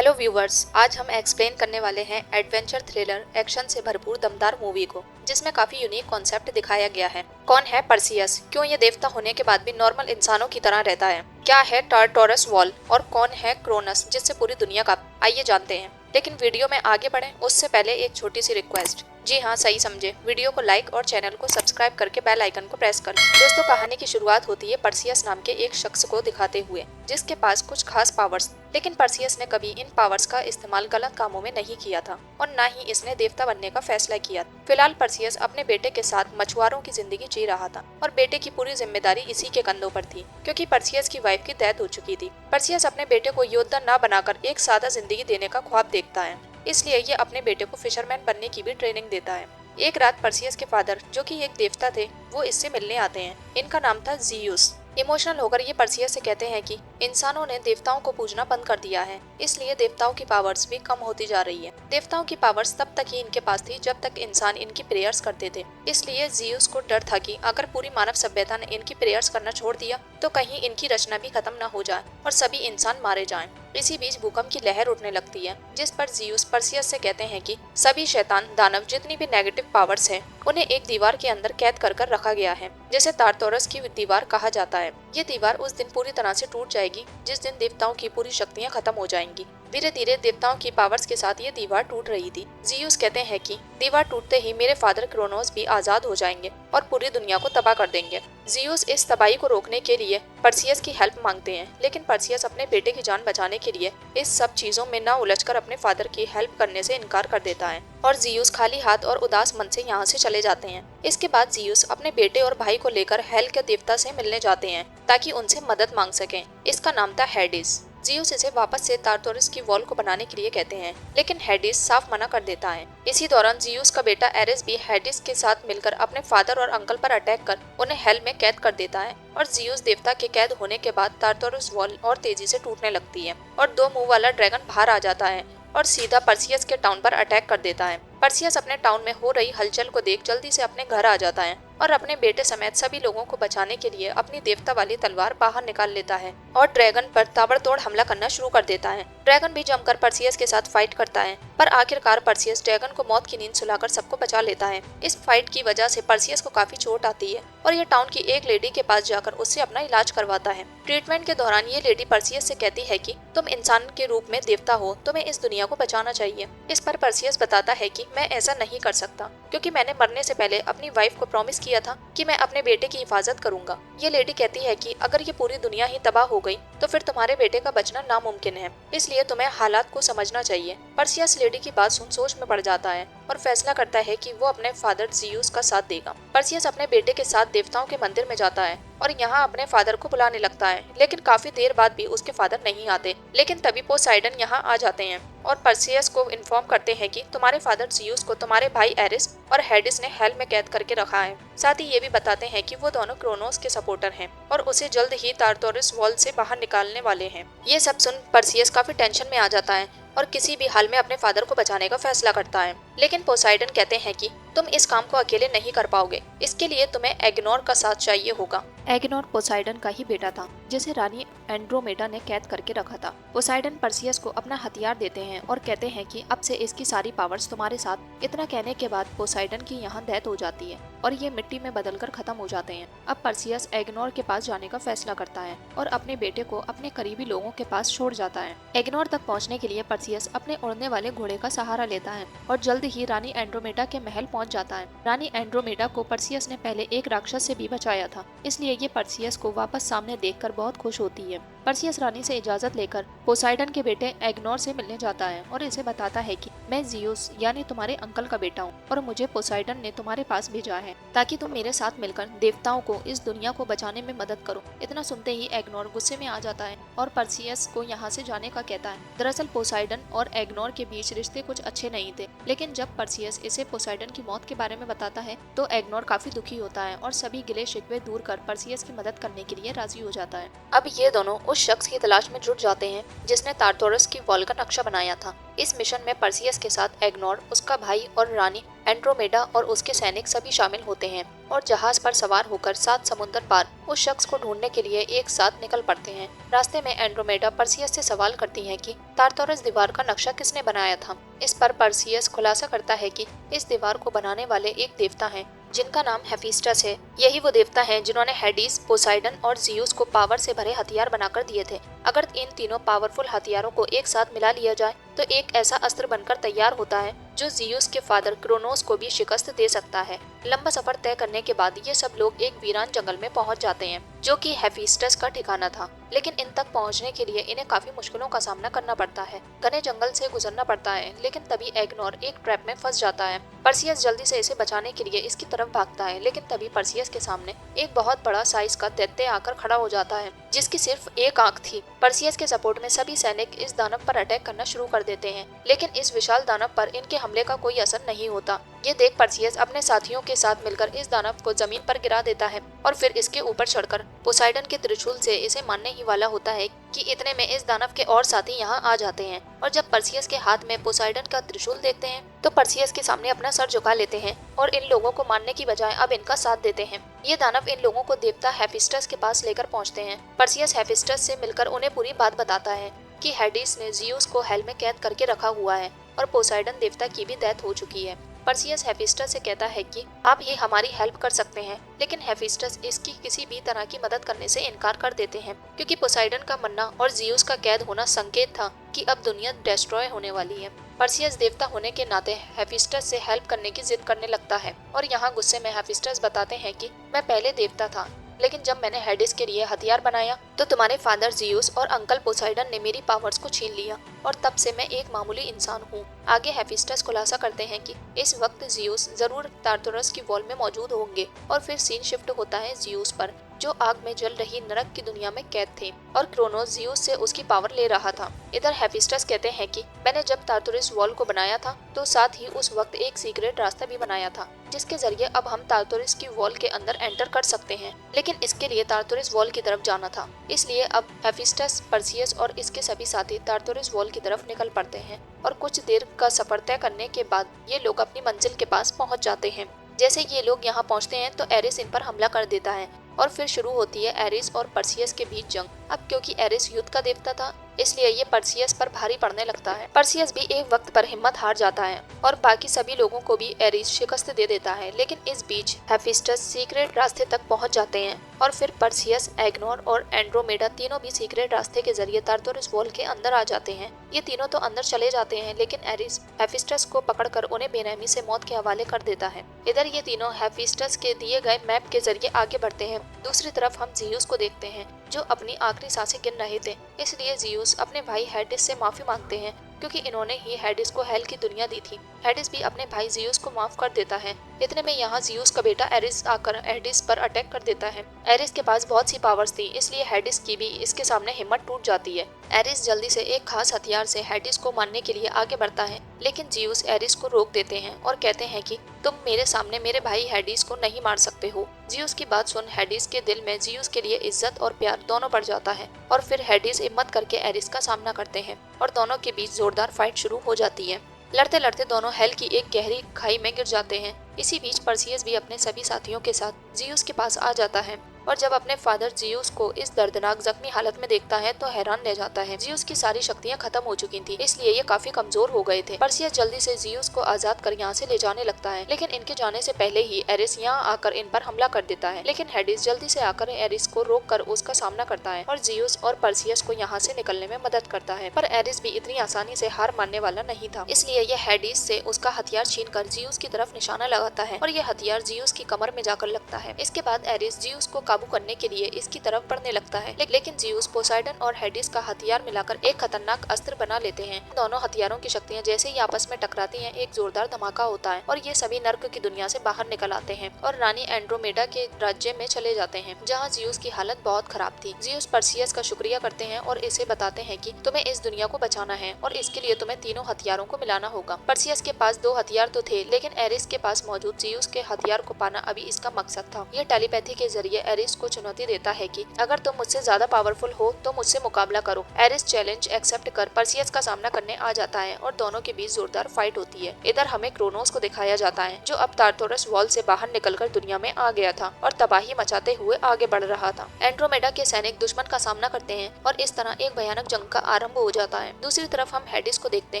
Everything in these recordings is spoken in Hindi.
हेलो व्यूवर्स, आज हम एक्सप्लेन करने वाले हैं एडवेंचर थ्रिलर एक्शन से भरपूर दमदार मूवी को, जिसमें काफी यूनिक कॉन्सेप्ट दिखाया गया है। कौन है परसियस? क्यों ये देवता होने के बाद भी नॉर्मल इंसानों की तरह रहता है? क्या है टारटोरस वॉल? और कौन है क्रोनस, जिससे पूरी दुनिया का? आइए जानते हैं। लेकिन वीडियो में आगे बढ़े उससे पहले एक छोटी सी रिक्वेस्ट। जी हाँ, सही समझे। वीडियो को लाइक और चैनल को सब्सक्राइब करके बेल आइकन को प्रेस कर लें। दोस्तों, कहानी की शुरुआत होती है परसियस नाम के एक शख्स को दिखाते हुए, जिसके पास कुछ खास पावर्स, लेकिन परसियस ने कभी इन पावर्स का इस्तेमाल गलत कामों में नहीं किया था और न ही इसने देवता बनने का फैसला किया। फिलहाल परसियस अपने बेटे के साथ मछुआरों की जिंदगी जी रहा था और बेटे की पूरी जिम्मेदारी इसी के कंधों पर थी, क्योंकि परसियस की वाइफ की डेथ हो चुकी थी। परसियस अपने बेटे को योद्धा न बनाकर एक सादा जिंदगी देने का ख्वाब देखता है, इसलिए ये अपने बेटे को फिशरमैन बनने की भी ट्रेनिंग देता है। एक रात परसियस के फादर, जो कि एक देवता थे, वो इससे मिलने आते हैं। इनका नाम था ज़ीउस। इमोशनल होकर ये परसियस से कहते हैं कि इंसानों ने देवताओं को पूजना बंद कर दिया है, इसलिए देवताओं की पावर्स भी कम होती जा रही है। देवताओं की पावर्स तब तक ही इनके पास थी जब तक इंसान इनकी प्रेयर्स करते थे। इसलिए ज़ीउस को डर था कि अगर पूरी मानव सभ्यता ने इनकी प्रेयर्स करना छोड़ दिया तो कहीं इनकी रचना भी खत्म न हो जाए और सभी इंसान मारे जाएं। इसी बीच भूकंप की लहर उठने लगती है, जिस पर ज़ीउस परसियस से कहते हैं कि सभी शैतान, दानव, जितनी भी नेगेटिव पावर्स हैं, उन्हें एक दीवार के अंदर कैद कर रखा गया है, जिसे टारटोरस की दीवार कहा जाता है। ये दीवार उस दिन पूरी तरह से टूट जाएगी जिस दिन देवताओं की पूरी शक्तियां खत्म हो जाएंगी। धीरे धीरे देवताओं की पावर्स के साथ ये दीवार टूट रही थी। ज़ीउस कहते हैं कि दीवार टूटते ही मेरे फादर क्रोनोस भी आजाद हो जाएंगे और पूरी दुनिया को तबाह कर देंगे। ज़ीउस इस तबाही को रोकने के लिए परसियस की हेल्प मांगते हैं, लेकिन परसियस अपने बेटे की जान बचाने के लिए इस सब चीजों में न उलझकर अपने फादर की हेल्प करने से इनकार कर देता है और ज़ीउस खाली हाथ और उदास मन से यहाँ से चले जाते हैं। इसके बाद ज़ीउस अपने बेटे और भाई को लेकर हेल के देवता से मिलने जाते हैं ताकि उनसे मदद मांग सकें। इसका नाम था हेडिस। ज़ीउस इसे वापस से टारटोरस की वॉल को बनाने के लिए कहते हैं, लेकिन हेडिस साफ मना कर देता है। इसी दौरान ज़ीउस का बेटा एरिस भी हेडिस के साथ मिलकर अपने फादर और अंकल पर अटैक कर उन्हें हेल में कैद कर देता है और ज़ीउस देवता के कैद होने के बाद टारटोरस वॉल और तेजी से टूटने लगती है और दो मुंह वाला ड्रैगन बाहर आ जाता है और सीधा परसियस के टाउन पर अटैक कर देता है। परसियस अपने टाउन में हो रही हलचल को देख जल्दी से अपने घर आ जाता है और अपने बेटे समेत सभी लोगों को बचाने के लिए अपनी देवता वाली तलवार बाहर निकाल लेता है और ड्रैगन पर ताबड़तोड़ हमला करना शुरू कर देता है। ड्रैगन भी जमकर परसियस के साथ फाइट करता है, पर आखिरकार परसियस ड्रैगन को मौत की नींद सुलाकर सबको बचा लेता है। इस फाइट की वजह से परसियस को काफी चोट आती है और ये टाउन की एक लेडी के पास जाकर उससे अपना इलाज करवाता है। ट्रीटमेंट के दौरान ये लेडी परसियस से कहती है कि तुम इंसान के रूप में देवता हो, तुम्हें इस दुनिया को बचाना चाहिए। इस पर परसियस बताता है कि मैं ऐसा नहीं कर सकता, क्योंकि मैंने मरने से पहले अपनी वाइफ को प्रॉमिस किया था कि मैं अपने बेटे की हिफाजत करूंगा। ये लेडी कहती है कि अगर ये पूरी दुनिया ही तबाह हो गई तो फिर तुम्हारे बेटे का बचना नामुमकिन है, इसलिए तुम्हें हालात को समझना चाहिए। परसियस लेडी की बात सुन सोच में पड़ जाता है और फैसला करता है कि वो अपने फादर ज़ीउस का साथ देगा। परसियस अपने बेटे के साथ देवताओं के मंदिर में जाता है और यहाँ अपने फादर को बुलाने लगता है, लेकिन काफी देर बाद भी उसके फादर नहीं आते। लेकिन तभी पोसाइडन यहाँ आ जाते हैं और परसियस को इन्फॉर्म करते हैं कि तुम्हारे फादर ज़ीउस को तुम्हारे भाई एरिस और हेडिस ने हेल में कैद करके रखा है। साथ ही ये भी बताते हैं कि वो दोनों क्रोनोस के सपोर्टर हैं और उसे जल्द ही टारटोरस वॉल से बाहर निकालने वाले हैं। ये सब सुन परसियस काफी टेंशन में आ जाता है और किसी भी हाल में अपने फादर को बचाने का फैसला करता है। लेकिन पोसाइडन कहते हैं कि तुम इस काम को अकेले नहीं कर पाओगे, इसके लिए तुम्हें एग्नोर का साथ चाहिए होगा। एग्नोर पोसाइडन का ही बेटा था, जिसे रानी एंड्रोमेडा ने कैद करके रखा था। पोसाइडन परसियस को अपना हथियार देते हैं और कहते हैं कि अब से इसकी सारी पावर्स तुम्हारे साथ। इतना कहने के बाद पोसाइडन की यहाँ डेथ हो जाती है और ये मिट्टी में बदलकर खत्म हो जाते हैं। अब परसियस एग्नोर के पास जाने का फैसला करता है और अपने बेटे को अपने करीबी लोगों के पास छोड़ जाता है। एग्नोर तक पहुँचने के लिए परसियस अपने उड़ने वाले घोड़े का सहारा लेता है और जल्द ही रानी एंड्रोमेडा के महल पहुंच जाता है। रानी एंड्रोमेडा को परसियस ने पहले एक राक्षस से भी बचाया था, इसलिए ये परसियस को वापस सामने देखकर बहुत खुश होती है। परसियस रानी से इजाजत लेकर पोसाइडन के बेटे एग्नोर से मिलने जाता है और इसे बताता है कि मैं ज़ीउस यानी तुम्हारे अंकल का बेटा हूँ और मुझे पोसाइडन ने तुम्हारे पास भेजा है ताकि तुम मेरे साथ मिलकर देवताओं को, इस दुनिया को बचाने में मदद करो। इतना सुनते ही एग्नोर गुस्से में आ जाता है और परसियस को यहाँ से जाने का कहता है। दरअसल पोसाइडन और एग्नोर के बीच रिश्ते कुछ अच्छे नहीं थे, लेकिन जब परसियस इसे पोसाइडन की मौत के बारे में बताता है तो एग्नोर काफी दुखी होता है और सभी गिले शिकवे दूर कर परसियस की मदद करने के लिए राजी हो जाता है। अब ये दोनों उस शख्स की तलाश में जुट जाते हैं जिसने तारतोरस की वॉल का नक्शा बनाया था। इस मिशन में परसियस के साथ एग्नोर, उसका भाई और रानी एंड्रोमेडा और उसके सैनिक सभी शामिल होते हैं और जहाज पर सवार होकर 7 समुद्र पार उस शख्स को ढूंढने के लिए एक साथ निकल पड़ते हैं। रास्ते में एंड्रोमेडा परसियस से सवाल करती है कि तारतोरस दीवार का नक्शा किसने बनाया था। इस पर परसियस खुलासा करता है कि इस दीवार को बनाने वाले एक देवता हैं जिनका नाम हेफिस्टस है। यही वो देवता हैं जिन्होंने हेडिस, पोसाइडन और जियूस को पावर से भरे हथियार बनाकर दिए थे। अगर इन तीनों पावरफुल हथियारों को एक साथ मिला लिया जाए तो एक ऐसा अस्त्र बनकर तैयार होता है जो जियूस के फादर क्रोनोस को भी शिकस्त दे सकता है। लंबा सफर तय करने के बाद ये सब लोग एक वीरान जंगल में पहुंच जाते हैं जो कि हेफिस्टस का ठिकाना था, लेकिन इन तक पहुंचने के लिए इन्हें काफी मुश्किलों का सामना करना पड़ता है। घने जंगल से गुजरना पड़ता है, लेकिन तभी एग्नोर एक ट्रैप में फंस जाता है। परसियस जल्दी से इसे बचाने के लिए इसकी तरफ भागता है, लेकिन तभी परसियस के सामने एक बहुत बड़ा साइज का दैत्य आकर खड़ा हो जाता है जिसकी सिर्फ एक आंख थी। परसियस के सपोर्ट में सभी सैनिक इस दानव पर अटैक करना शुरू कर देते हैं, लेकिन इस विशाल दानव पर इनके हमले का कोई असर नहीं होता। ये देख परसियस अपने साथियों के साथ मिलकर इस दानव को जमीन पर गिरा देता है और फिर इसके ऊपर चढ़कर पोसाइडन के त्रिशूल से इसे मारने ही वाला होता है कि इतने में इस दानव के और साथी यहाँ आ जाते हैं और जब परसियस के हाथ में पोसाइडन का त्रिशूल देखते हैं तो परसियस के सामने अपना सर झुका लेते हैं और इन लोगों को मारने की बजाय अब इनका साथ देते हैं। ये दानव इन लोगों को देवता हेफिस्टस के पास लेकर पहुँचते हैं। परसियस हेफिस्टस से मिलकर उन्हें पूरी बात बताता है कि हेडिस ने जियूस को हेल में कैद करके रखा हुआ है और पोसाइडन देवता की भी डेथ हो चुकी है। परसियस हेफिस्टस से कहता है कि आप ही हमारी हेल्प कर सकते हैं, लेकिन हेफिस्टस इसकी किसी भी तरह की मदद करने से इनकार कर देते हैं क्योंकि पोसाइडन का मरना और जियूस का कैद होना संकेत था कि अब दुनिया डिस्ट्रॉय होने वाली है। परसियस देवता होने के नाते हेफिस्टस से हेल्प करने की जिद करने लगता है और यहाँ गुस्से में हेफिस्टस बताते हैं कि मैं पहले देवता था, लेकिन जब मैंने हेडिस के लिए हथियार बनाया तो तुम्हारे फादर जियूस और अंकल पोसाइडन ने मेरी पावर्स को छीन लिया और तब से मैं एक मामूली इंसान हूँ। आगे हेफिस्टस खुलासा करते हैं कि इस वक्त जियूस जरूर तारतोरस की वॉल में मौजूद होंगे और फिर सीन शिफ्ट होता है जियूस पर जो आग में जल रही नरक की दुनिया में कैद थे और क्रोनोस जियूस से उसकी पावर ले रहा था। इधर हेफिस्टस कहते हैं कि मैंने जब तारतोरस वॉल को बनाया था तो साथ ही उस वक्त एक सीक्रेट रास्ता भी बनाया था जिसके जरिए अब हम तारतोरस की वॉल के अंदर एंटर कर सकते हैं, लेकिन इसके लिए तारतोरस वॉल की तरफ जाना था। इसलिए अब हेफिस्टस, परसियस और इसके सभी साथी तारतोरस वॉल की तरफ निकल पड़ते हैं और कुछ देर का सफर तय करने के बाद ये लोग अपनी मंजिल के पास पहुंच जाते हैं। जैसे ये लोग यहाँ पहुँचते हैं तो एरिस इन पर हमला कर देता है और फिर शुरू होती है एरिस और परसियस के बीच जंग। अब क्योंकि एरिस युद्ध का देवता था इसलिए ये परसियस पर भारी पड़ने लगता है। परसियस भी एक वक्त पर हिम्मत हार जाता है और बाकी सभी लोगों को भी एरिस शिकस्त दे देता है, लेकिन इस बीच हेफिस्टस सीक्रेट रास्ते तक पहुंच जाते हैं और फिर परसियस, एग्नोर और एंड्रोमेडा तीनों भी सीक्रेट रास्ते के जरिए तारतोरस वॉल के अंदर आ जाते हैं। ये तीनों तो अंदर चले जाते हैं, लेकिन एरिस हेफिस्टस को पकड़कर उन्हें बेरहमी से मौत के हवाले कर देता है। इधर ये तीनों हेफिस्टस के दिए गए मैप के जरिए आगे बढ़ते हैं। दूसरी तरफ हम जियूस को देखते हैं जो अपनी आखिरी सांसें गिन रहे थे, इसलिए जियूस अपने भाई हेडिस से माफी मांगते हैं क्योंकि इन्होंने ही हेडिस को हेल की दुनिया दी थी। हेडिस भी अपने भाई जियूस को माफ कर देता है। इतने में यहाँ जियूस का बेटा एरिस आकर हेडिस पर अटैक कर देता है। एरिस के पास बहुत सी पावर्स थी, इसलिए हेडिस की भी इसके सामने हिम्मत टूट जाती है। एरिस जल्दी से एक खास हथियार से हेडिस को मारने के लिए आगे बढ़ता है, लेकिन जियूस एरिस को रोक देते हैं और कहते हैं कि तुम मेरे सामने मेरे भाई हेडिस को नहीं मार सकते हो। जियूस की बात सुन हेडिस के दिल में जियूस के लिए इज्जत और प्यार दोनों बढ़ जाता है और फिर हेडिस हिम्मत करके एरिस का सामना करते हैं और दोनों के बीच जोरदार फाइट शुरू हो जाती है। लड़ते लड़ते दोनों हेल की एक गहरी खाई में गिर जाते हैं। इसी बीच परसियस भी अपने सभी साथियों के साथ जियूस के पास आ जाता है और जब अपने फादर जियूस को इस दर्दनाक जख्मी हालत में देखता है तो हैरान रह जाता है। जियूस की सारी शक्तियां खत्म हो चुकी थी, इसलिए ये काफी कमजोर हो गए थे। परसियस जल्दी से जियूस को आजाद कर यहाँ से ले जाने लगता है, लेकिन इनके जाने से पहले ही एरिस यहाँ आकर इन पर हमला कर देता है। लेकिन हेडिस जल्दी से आकर एरिस को रोक कर उसका सामना करता है और जियूस और परसियस को यहाँ से निकलने में मदद करता है। पर एरिस भी इतनी आसानी से हार मानने वाला नहीं था, इसलिए यह हेडिस से उसका हथियार छीन कर जियूस की तरफ निशाना लगाता है और यह हथियार जियूस की कमर में जाकर लगता है। इसके बाद एरिस जियूस को काबू करने के लिए इसकी तरफ बढ़ने लगता है, लेकिन जियूस पोसाइडन और हेडिस का हथियार मिलाकर एक खतरनाक अस्त्र बना लेते हैं। दोनों हथियारों की शक्तियां जैसे ही आपस में टकराती हैं, एक जोरदार धमाका होता है और ये सभी नर्क की दुनिया से बाहर निकल आते हैं और रानी एंड्रोमेडा के राज्य में चले जाते हैं, जहाँ जियूस की हालत बहुत खराब थी। जियूस परसियस का शुक्रिया करते हैं और इसे बताते हैं कि तुम्हें इस दुनिया को बचाना है और इसके लिए तुम्हें तीनों हथियारों को मिलाना होगा। परसियस के पास 2 हथियार तो थे, लेकिन एरिस के पास मौजूद जियूस के हथियार को पाना अभी इसका मकसद था। यह टेलीपैथी के जरिए एरिस को चुनौती देता है कि अगर तुम मुझसे ज्यादा पावरफुल हो तो मुझसे मुकाबला करो। एरिस चैलेंज एक्सेप्ट कर परसियस का सामना करने आ जाता है और दोनों के बीच जोरदार फाइट होती है। इधर हमें क्रोनोस को दिखाया जाता है जो अब टारटोरस वॉल से बाहर निकलकर दुनिया में आ गया था और तबाही मचाते हुए आगे बढ़ रहा था। एंड्रोमेडा के सैनिक दुश्मन का सामना करते हैं और इस तरह एक भयानक जंग का आरंभ हो जाता है। दूसरी तरफ हम हेडिस को देखते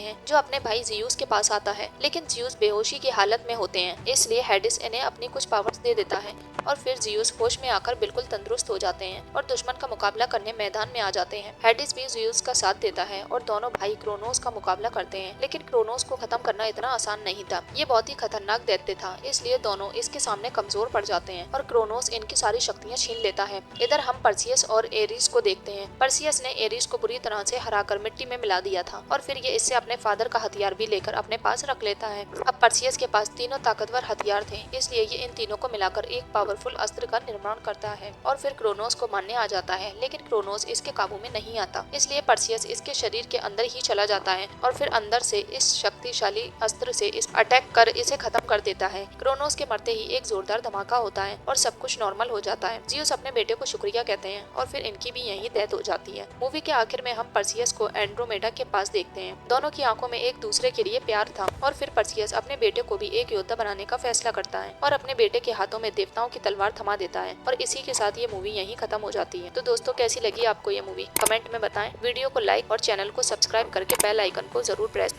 हैं जो अपने भाई जियूस के पास आता है, लेकिन जियूस बेहोशी की हालत में होते हैं, इसलिए हेडिस इन्हें अपनी कुछ पावर्स दे देता है और फिर जियूस होश में आकर बिल्कुल तंदुरुस्त हो जाते हैं और दुश्मन का मुकाबला करने मैदान में आ जाते हैं। हेडिस भी जियूस का साथ देता है और दोनों भाई क्रोनोस का मुकाबला करते हैं, लेकिन क्रोनोस को खत्म करना इतना आसान नहीं था। ये बहुत ही खतरनाक दैत्य था, इसलिए दोनों इसके सामने कमजोर पड़ जाते हैं और क्रोनोस इनकी सारी शक्तियां छीन लेता है। इधर हम परसियस और एरिस को देखते हैं। परसियस ने एरिस को बुरी तरह से हराकर मिट्टी में मिला दिया था और फिर ये इससे अपने फादर का हथियार भी लेकर अपने पास रख लेता है। अब परसियस के पास तीनों ताकतवर हथियार थे, इसलिए ये इन तीनों को मिलाकर एक पावरफुल अस्त्र का निर्माण करता है और फिर क्रोनोस को मारने आ जाता है, लेकिन क्रोनोस इसके काबू में नहीं आता, इसलिए परसियस इसके शरीर के अंदर ही चला जाता है और फिर अंदर से इस शक्तिशाली अस्त्र से इस अटैक कर इसे खत्म कर देता है। क्रोनोस के मरते ही एक जोरदार धमाका होता है और सब कुछ नॉर्मल हो जाता है। जियूस अपने बेटे को शुक्रिया कहते हैं और फिर इनकी भी यही डेथ हो जाती है। मूवी के आखिर में हम परसियस को एंड्रोमेडा के पास देखते हैं। दोनों की आंखों में एक दूसरे के लिए प्यार था और फिर परसियस अपने बेटे को भी एक योद्धा बनाने का फैसला करता है और अपने बेटे के हाथों में देवताओं की तलवार थमा देता है और इसी के साथ ये मूवी यहीं खत्म हो जाती है। तो दोस्तों कैसी लगी आपको ये मूवी कमेंट में बताएं। वीडियो को लाइक और चैनल को सब्सक्राइब करके बेल आइकन को जरूर प्रेस